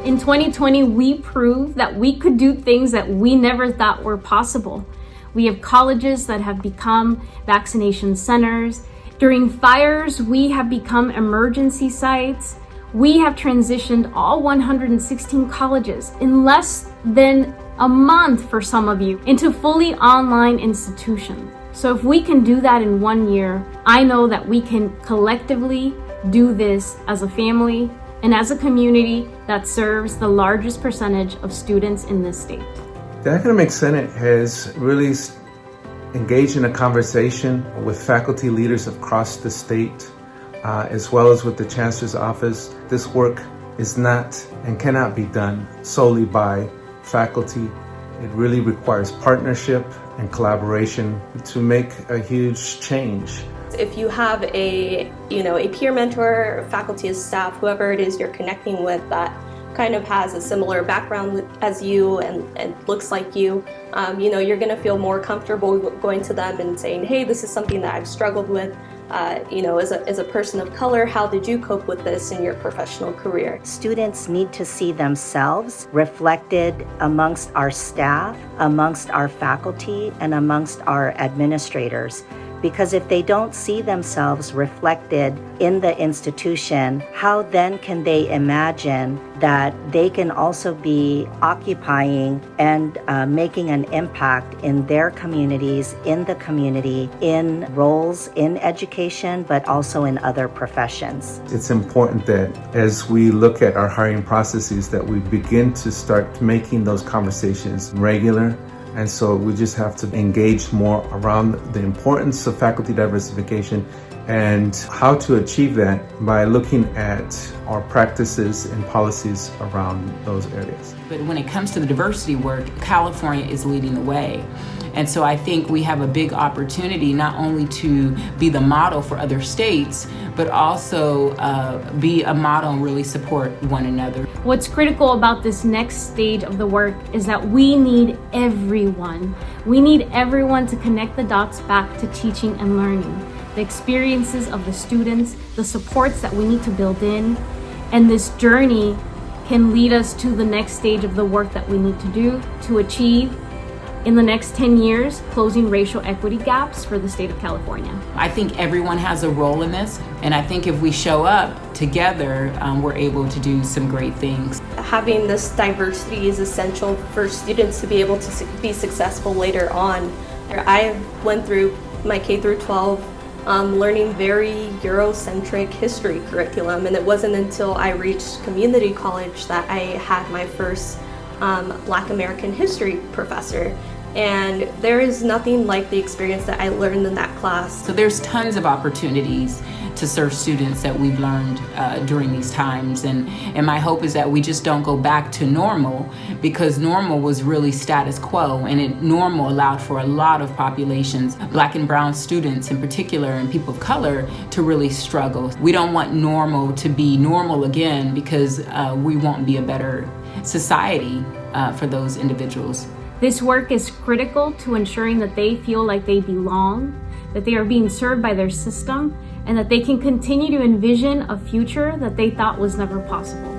In 2020, we proved that we could do things that we never thought were possible. We have colleges that have become vaccination centers. During fires, we have become emergency sites. We have transitioned all 116 colleges in less than a month for some of you into fully online institutions. So if we can do that in 1 year, I know that we can collectively do this as a family and as a community that serves the largest percentage of students in this state. The Academic Senate has really engaged in a conversation with faculty leaders across the state, as well as with the Chancellor's Office. This work is not and cannot be done solely by faculty. It really requires partnership and collaboration to make a huge change. If you have a peer mentor, faculty, staff, whoever it is you're connecting with that kind of has a similar background as you and looks like you, you're going to feel more comfortable going to them and saying, hey, this is something that I've struggled with. As a person of color, how did you cope with this in your professional career? Students need to see themselves reflected amongst our staff, amongst our faculty, and amongst our administrators. Because if they don't see themselves reflected in the institution, how then can they imagine that they can also be occupying and making an impact in their communities, in the community, in roles in education, but also in other professions? It's important that as we look at our hiring processes, that we begin to start making those conversations regular. And so we just have to engage more around the importance of faculty diversification and how to achieve that by looking at our practices and policies around those areas. But when it comes to the diversity work, California is leading the way. And so I think we have a big opportunity not only to be the model for other states, but also be a model and really support one another. What's critical about this next stage of the work is that we need everyone. We need everyone to connect the dots back to teaching and learning, the experiences of the students, the supports that we need to build in, and this journey can lead us to the next stage of the work that we need to do to achieve in the next 10 years, closing racial equity gaps for the state of California. I think everyone has a role in this, and I think if we show up together, we're able to do some great things. Having this diversity is essential for students to be able to be successful later on. I went through my K through 12 learning very Eurocentric history curriculum, and it wasn't until I reached community college that I had my first Black American history professor. And there is nothing like the experience that I learned in that class. So there's tons of opportunities to serve students that we've learned during these times. And my hope is that we just don't go back to normal, because normal was really status quo, and normal allowed for a lot of populations, Black and brown students in particular, and people of color, to really struggle. We don't want normal to be normal again, because we won't be a better society for those individuals. This work is critical to ensuring that they feel like they belong, that they are being served by their system, and that they can continue to envision a future that they thought was never possible.